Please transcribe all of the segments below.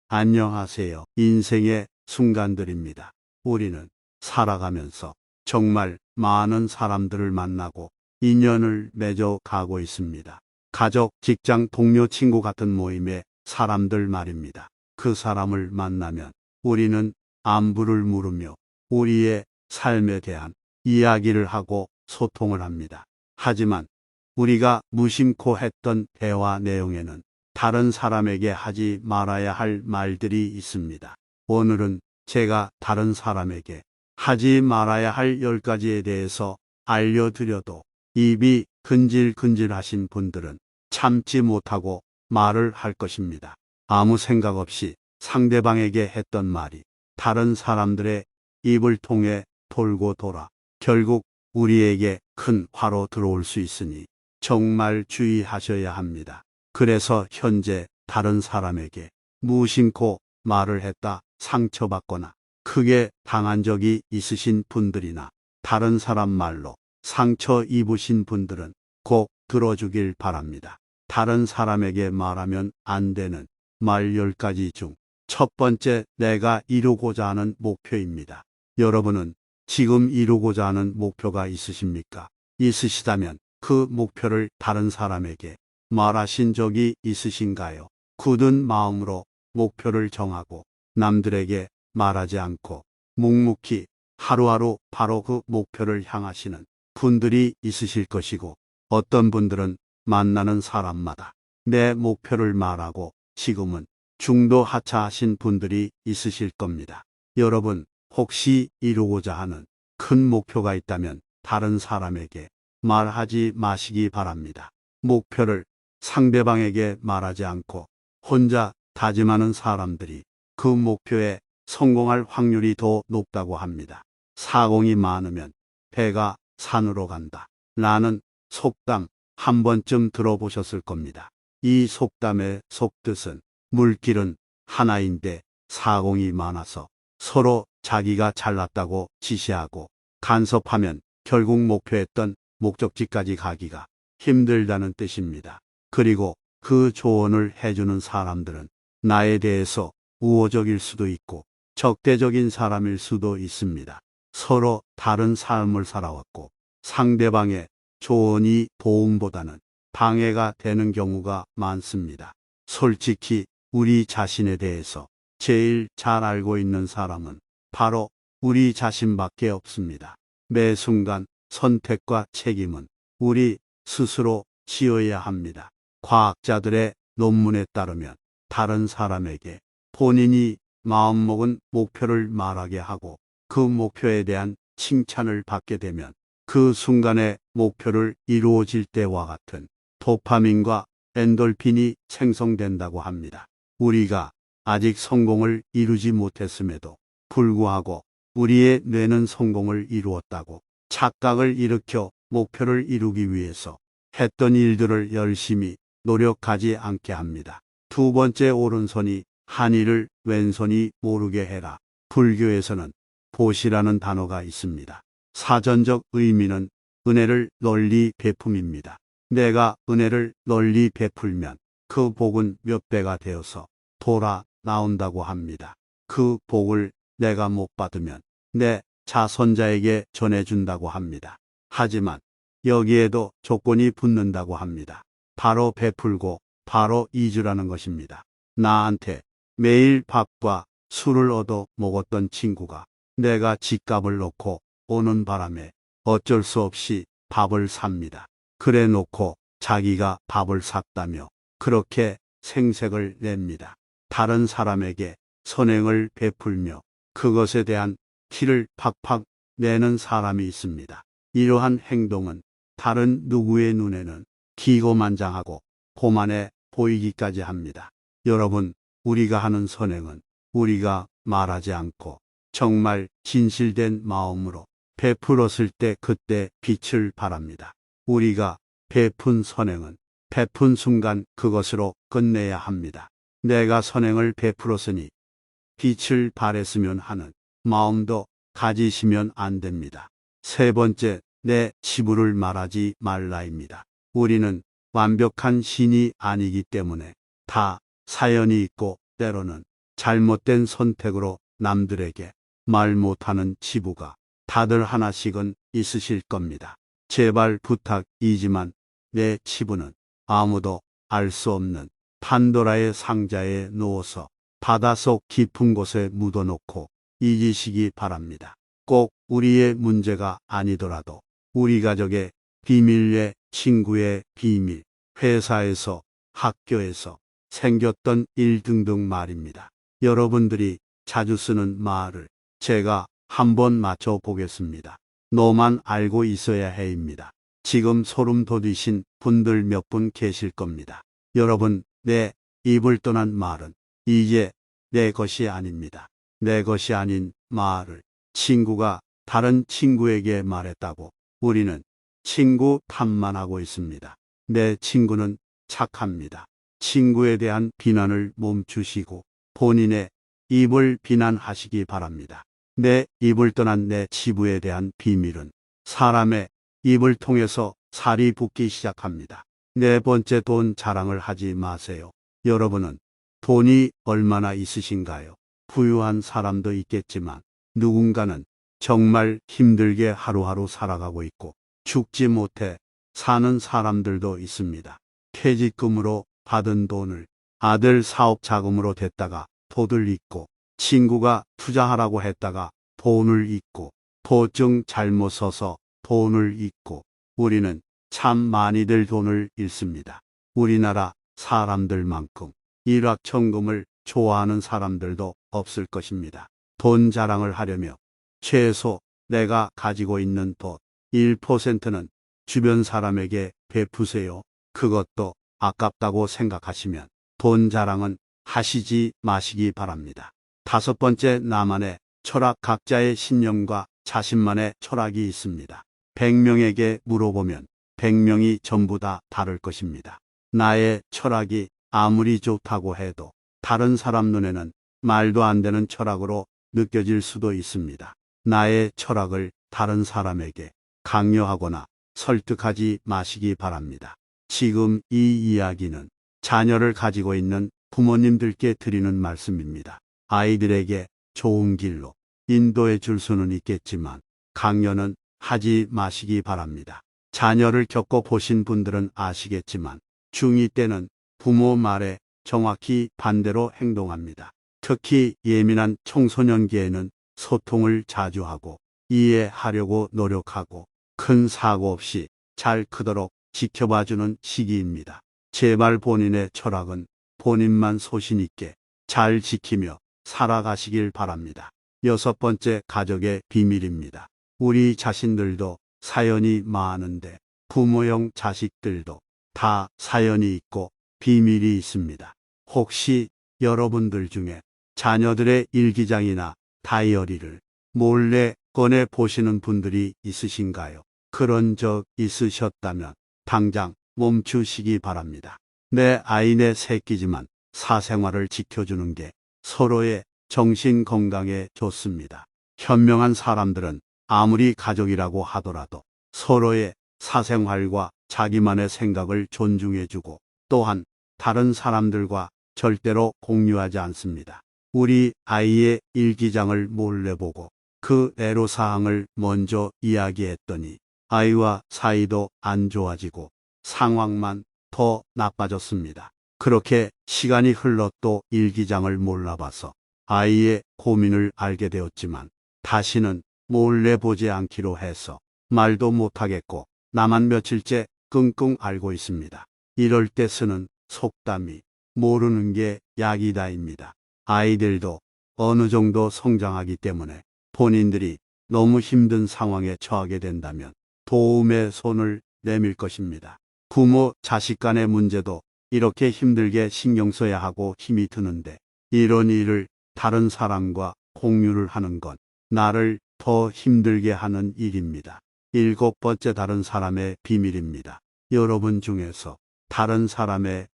안녕하세요. 인생의 순간들입니다. 우리는 살아가면서 정말 많은 사람들을 만나고 인연을 맺어 가고 있습니다. 가족, 직장, 동료, 친구 같은 모임의 사람들 말입니다. 그 사람을 만나면 우리는 안부를 물으며 우리의 삶에 대한 이야기를 하고 소통을 합니다. 하지만 우리가 무심코 했던 대화 내용에는 다른 사람에게 하지 말아야 할 말들이 있습니다. 오늘은 제가 다른 사람에게 하지 말아야 할 10가지에 대해서 알려드려도 입이 근질근질하신 분들은 참지 못하고 말을 할 것입니다. 아무 생각 없이 상대방에게 했던 말이 다른 사람들의 입을 통해 돌고 돌아 결국 우리에게 큰 화로 들어올 수 있으니 정말 주의하셔야 합니다. 그래서 현재 다른 사람에게 무심코 말을 했다 상처받거나 크게 당한 적이 있으신 분들이나 다른 사람 말로 상처 입으신 분들은 꼭 들어주길 바랍니다. 다른 사람에게 말하면 안 되는 말 10가지 중 첫 번째, 내가 이루고자 하는 목표입니다. 여러분은 지금 이루고자 하는 목표가 있으십니까? 있으시다면 그 목표를 다른 사람에게 말하신 적이 있으신가요? 굳은 마음으로 목표를 정하고 남들에게 말하지 않고 묵묵히 하루하루 바로 그 목표를 향하시는 분들이 있으실 것이고, 어떤 분들은 만나는 사람마다 내 목표를 말하고 지금은 중도 하차하신 분들이 있으실 겁니다. 여러분, 혹시 이루고자 하는 큰 목표가 있다면 다른 사람에게 말하지 마시기 바랍니다. 목표를 상대방에게 말하지 않고 혼자 다짐하는 사람들이 그 목표에 성공할 확률이 더 높다고 합니다. 사공이 많으면 배가 산으로 간다 라는 속담 한 번쯤 들어보셨을 겁니다. 이 속담의 속뜻은 물길은 하나인데 사공이 많아서 서로 자기가 잘났다고 지시하고 간섭하면 결국 목표했던 목적지까지 가기가 힘들다는 뜻입니다. 그리고 그 조언을 해주는 사람들은 나에 대해서 우호적일 수도 있고 적대적인 사람일 수도 있습니다. 서로 다른 삶을 살아왔고 상대방의 조언이 도움보다는 방해가 되는 경우가 많습니다. 솔직히 우리 자신에 대해서 제일 잘 알고 있는 사람은 바로 우리 자신밖에 없습니다. 매 순간 선택과 책임은 우리 스스로 지어야 합니다. 과학자들의 논문에 따르면 다른 사람에게 본인이 마음먹은 목표를 말하게 하고 그 목표에 대한 칭찬을 받게 되면 그 순간에 목표를 이루어질 때와 같은 도파민과 엔돌핀이 생성된다고 합니다. 우리가 아직 성공을 이루지 못했음에도 불구하고 우리의 뇌는 성공을 이루었다고 착각을 일으켜 목표를 이루기 위해서 했던 일들을 열심히 노력하지 않게 합니다. 두 번째, 오른손이 한 일을 왼손이 모르게 해라. 불교에서는 보시라는 단어가 있습니다. 사전적 의미는 은혜를 널리 베품입니다. 내가 은혜를 널리 베풀면 그 복은 몇 배가 되어서 돌아 나온다고 합니다. 그 복을 내가 못 받으면 내 자손자에게 전해준다고 합니다. 하지만 여기에도 조건이 붙는다고 합니다. 바로 베풀고 바로 잊으라는 것입니다. 나한테 매일 밥과 술을 얻어 먹었던 친구가 내가 집값을 놓고 오는 바람에 어쩔 수 없이 밥을 삽니다. 그래 놓고 자기가 밥을 샀다며 그렇게 생색을 냅니다. 다른 사람에게 선행을 베풀며 그것에 대한 티를 팍팍 내는 사람이 있습니다. 이러한 행동은 다른 누구의 눈에는 기고만장하고 고만해 보이기까지 합니다. 여러분, 우리가 하는 선행은 우리가 말하지 않고 정말 진실된 마음으로 베풀었을 때 그때 빛을 발합니다. 우리가 베푼 선행은 베푼 순간 그것으로 끝내야 합니다. 내가 선행을 베풀었으니 빛을 발했으면 하는 마음도 가지시면 안 됩니다. 세 번째, 내 치부를 말하지 말라입니다. 우리는 완벽한 신이 아니기 때문에 다 사연이 있고 때로는 잘못된 선택으로 남들에게 말 못하는 치부가 다들 하나씩은 있으실 겁니다. 제발 부탁이지만 내 치부는 아무도 알 수 없는 판도라의 상자에 넣어서 바닷속 깊은 곳에 묻어놓고 잊으시기 바랍니다. 꼭 우리의 문제가 아니더라도 우리 가족의 비밀, 친구의 비밀, 회사에서, 학교에서 생겼던 일 등등 말입니다. 여러분들이 자주 쓰는 말을 제가 한번 맞춰보겠습니다. 너만 알고 있어야 해입니다. 지금 소름 돋으신 분들 몇 분 계실 겁니다. 여러분, 내 입을 떠난 말은 이제 내 것이 아닙니다. 내 것이 아닌 말을 친구가 다른 친구에게 말했다고 우리는 친구 탓만 하고 있습니다. 내 친구는 착합니다. 친구에 대한 비난을 멈추시고 본인의 입을 비난하시기 바랍니다. 내 입을 떠난 내 치부에 대한 비밀은 사람의 입을 통해서 살이 붙기 시작합니다. 네 번째, 돈 자랑을 하지 마세요. 여러분은 돈이 얼마나 있으신가요? 부유한 사람도 있겠지만 누군가는 정말 힘들게 하루하루 살아가고 있고 죽지 못해 사는 사람들도 있습니다. 퇴직금으로 받은 돈을 아들 사업 자금으로 댔다가 도들 잊고, 친구가 투자하라고 했다가 돈을 잊고, 보증 잘못 써서 돈을 잃고, 우리는 참 많이들 돈을 잃습니다. 우리나라 사람들만큼 일확천금을 좋아하는 사람들도 없을 것입니다. 돈 자랑을 하려며 최소 내가 가지고 있는 돈 1%는 주변 사람에게 베푸세요. 그것도 아깝다고 생각하시면 돈 자랑은 하시지 마시기 바랍니다. 다섯 번째, 나만의 철학. 각자의 신념과 자신만의 철학이 있습니다. 100명에게 물어보면 100명이 전부 다 다를 것입니다. 나의 철학이 아무리 좋다고 해도 다른 사람 눈에는 말도 안 되는 철학으로 느껴질 수도 있습니다. 나의 철학을 다른 사람에게 강요하거나 설득하지 마시기 바랍니다. 지금 이 이야기는 자녀를 가지고 있는 부모님들께 드리는 말씀입니다. 아이들에게 좋은 길로 인도해 줄 수는 있겠지만 강요는 하지 마시기 바랍니다. 자녀를 겪어보신 분들은 아시겠지만 중2 때는 부모 말에 정확히 반대로 행동합니다. 특히 예민한 청소년기에는 소통을 자주 하고 이해하려고 노력하고 큰 사고 없이 잘 크도록 지켜봐주는 시기입니다. 제발 본인의 철학은 본인만 소신 있게 잘 지키며 살아가시길 바랍니다. 여섯 번째, 가족의 비밀입니다. 우리 자신들도 사연이 많은데 부모형 자식들도 다 사연이 있고 비밀이 있습니다. 혹시 여러분들 중에 자녀들의 일기장이나 다이어리를 몰래 꺼내 보시는 분들이 있으신가요? 그런 적 있으셨다면 당장 멈추시기 바랍니다. 내 아이 내 새끼지만 사생활을 지켜주는 게 서로의 정신 건강에 좋습니다. 현명한 사람들은 아무리 가족이라고 하더라도 서로의 사생활과 자기만의 생각을 존중해주고 또한 다른 사람들과 절대로 공유하지 않습니다. 우리 아이의 일기장을 몰래 보고 그 애로사항을 먼저 이야기했더니 아이와 사이도 안 좋아지고 상황만 더 나빠졌습니다. 그렇게 시간이 흘러 또 일기장을 몰라봐서 아이의 고민을 알게 되었지만 다시는 몰래 보지 않기로 해서 말도 못하겠고 나만 며칠째 끙끙 앓고 있습니다. 이럴 때 쓰는 속담이 모르는 게 약이다입니다. 아이들도 어느 정도 성장하기 때문에 본인들이 너무 힘든 상황에 처하게 된다면 도움의 손을 내밀 것입니다. 부모, 자식 간의 문제도 이렇게 힘들게 신경 써야 하고 힘이 드는데 이런 일을 다른 사람과 공유를 하는 건 나를 더 힘들게 하는 일입니다. 일곱 번째, 다른 사람의 비밀입니다. 여러분 중에서 다른 사람의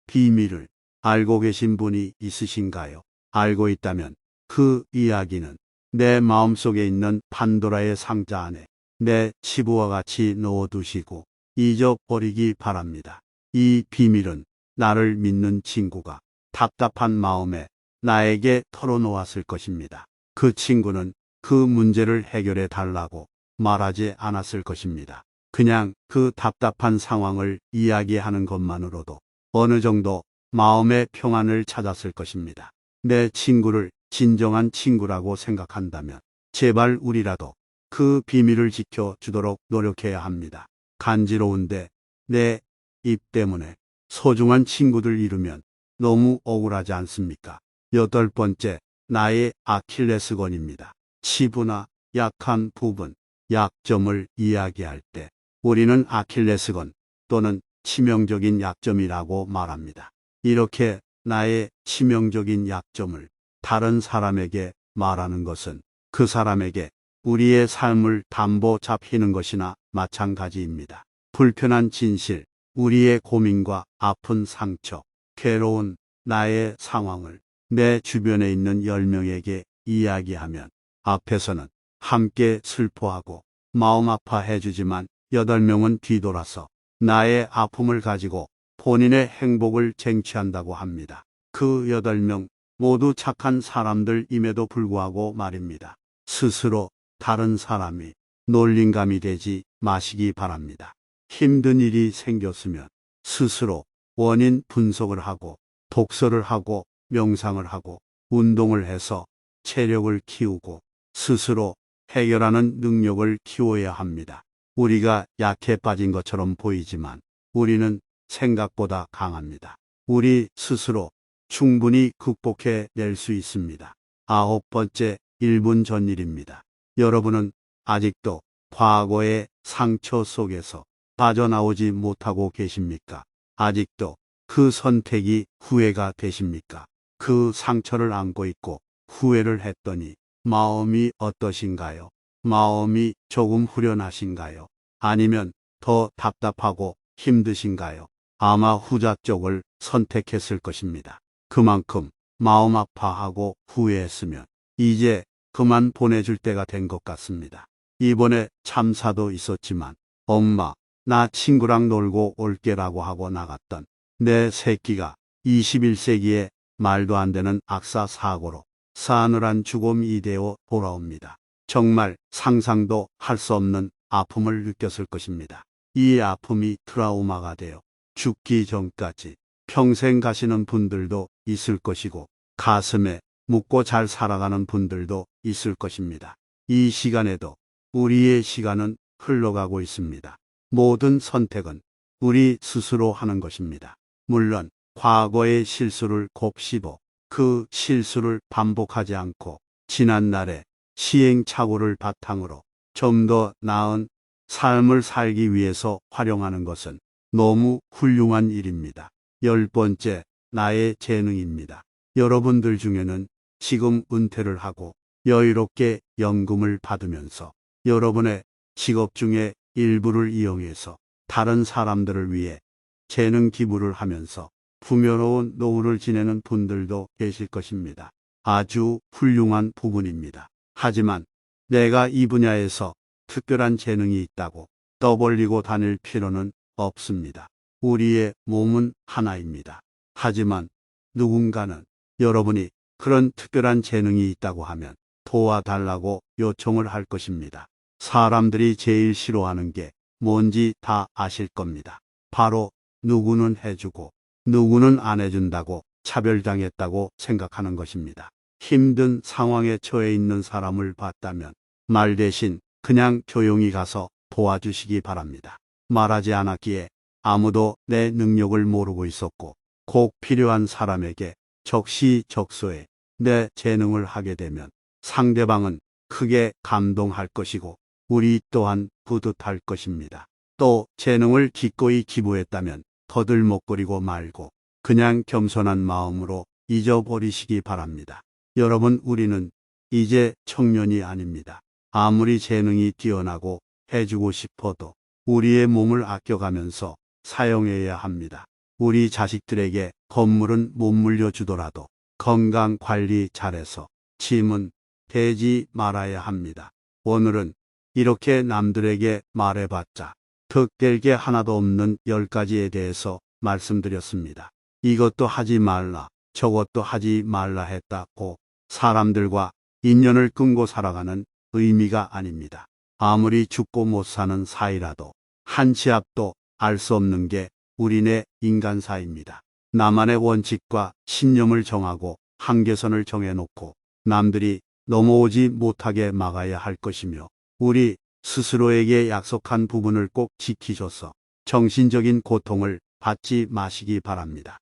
비밀을 알고 계신 분이 있으신가요? 알고 있다면 그 이야기는 내 마음속에 있는 판도라의 상자 안에 내 치부와 같이 넣어두시고 잊어버리기 바랍니다. 이 비밀은 나를 믿는 친구가 답답한 마음에 나에게 털어놓았을 것입니다. 그 친구는 그 문제를 해결해 달라고 말하지 않았을 것입니다. 그냥 그 답답한 상황을 이야기하는 것만으로도 어느 정도 마음의 평안을 찾았을 것입니다. 내 친구를 진정한 친구라고 생각한다면 제발 우리라도 그 비밀을 지켜주도록 노력해야 합니다. 간지러운데 내 입 때문에 소중한 친구들 잃으면 너무 억울하지 않습니까? 8번째, 나의 아킬레스건입니다. 치부나 약한 부분, 약점을 이야기할 때 우리는 아킬레스건 또는 치명적인 약점이라고 말합니다. 이렇게 나의 치명적인 약점을 다른 사람에게 말하는 것은 그 사람에게 우리의 삶을 담보 잡히는 것이나 마찬가지입니다. 불편한 진실, 우리의 고민과 아픈 상처, 괴로운 나의 상황을 내 주변에 있는 10명에게 이야기하면 앞에서는 함께 슬퍼하고 마음 아파해 주지만 8명은 뒤돌아서 나의 아픔을 가지고 본인의 행복을 쟁취한다고 합니다. 그 8명 모두 착한 사람들임에도 불구하고 말입니다. 스스로 다른 사람이 놀림감이 되지 마시기 바랍니다. 힘든 일이 생겼으면 스스로 원인 분석을 하고 독서를 하고 명상을 하고 운동을 해서 체력을 키우고 스스로 해결하는 능력을 키워야 합니다. 우리가 약해 빠진 것처럼 보이지만 우리는 생각보다 강합니다. 우리 스스로 충분히 극복해 낼 수 있습니다. 9번째, 1분 전 일입니다. 여러분은 아직도 과거의 상처 속에서 빠져나오지 못하고 계십니까? 아직도 그 선택이 후회가 되십니까? 그 상처를 안고 있고 후회를 했더니 마음이 어떠신가요? 마음이 조금 후련하신가요? 아니면 더 답답하고 힘드신가요? 아마 후자 쪽을 선택했을 것입니다. 그만큼 마음 아파하고 후회했으면 이제 그만 보내줄 때가 된 것 같습니다. 이번에 참사도 있었지만 엄마, 나 친구랑 놀고 올게라고 하고 나갔던 내 새끼가 21세기에 말도 안 되는 악사 사고로 싸늘한 죽음이 되어 돌아옵니다. 정말 상상도 할 수 없는 아픔을 느꼈을 것입니다. 이 아픔이 트라우마가 되어 죽기 전까지 평생 가시는 분들도 있을 것이고 가슴에 묻고 잘 살아가는 분들도 있을 것입니다. 이 시간에도 우리의 시간은 흘러가고 있습니다. 모든 선택은 우리 스스로 하는 것입니다. 물론 과거의 실수를 곱씹어 그 실수를 반복하지 않고 지난날의 시행착오를 바탕으로 좀 더 나은 삶을 살기 위해서 활용하는 것은 너무 훌륭한 일입니다. 10번째, 나의 재능입니다. 여러분들 중에는 지금 은퇴를 하고 여유롭게 연금을 받으면서 여러분의 직업 중에 일부를 이용해서 다른 사람들을 위해 재능 기부를 하면서 풍요로운 노후를 지내는 분들도 계실 것입니다. 아주 훌륭한 부분입니다. 하지만 내가 이 분야에서 특별한 재능이 있다고 떠벌리고 다닐 필요는 없습니다. 우리의 몸은 하나입니다. 하지만 누군가는 여러분이 그런 특별한 재능이 있다고 하면 도와달라고 요청을 할 것입니다. 사람들이 제일 싫어하는 게 뭔지 다 아실 겁니다. 바로 누구는 해주고 누구는 안 해준다고 차별당했다고 생각하는 것입니다. 힘든 상황에 처해 있는 사람을 봤다면 말 대신 그냥 조용히 가서 도와주시기 바랍니다. 말하지 않았기에 아무도 내 능력을 모르고 있었고 꼭 필요한 사람에게 적시적소에 내 재능을 하게 되면 상대방은 크게 감동할 것이고 우리 또한 뿌듯할 것입니다. 또 재능을 기꺼이 기부했다면 거들먹거리고 말고 그냥 겸손한 마음으로 잊어버리시기 바랍니다. 여러분, 우리는 이제 청년이 아닙니다. 아무리 재능이 뛰어나고 해주고 싶어도 우리의 몸을 아껴가면서 사용해야 합니다. 우리 자식들에게 건물은 못 물려주더라도 건강 관리 잘해서 짐은 대지 말아야 합니다. 오늘은 이렇게 남들에게 말해봤자 득될 게 하나도 없는 10가지에 대해서 말씀드렸습니다. 이것도 하지 말라, 저것도 하지 말라 했다고 사람들과 인연을 끊고 살아가는 의미가 아닙니다. 아무리 죽고 못 사는 사이라도 한 치 앞도 알 수 없는 게 우리네 인간사입니다. 나만의 원칙과 신념을 정하고 한계선을 정해놓고 남들이 넘어오지 못하게 막아야 할 것이며 우리 스스로에게 약속한 부분을 꼭 지키셔서 정신적인 고통을 받지 마시기 바랍니다.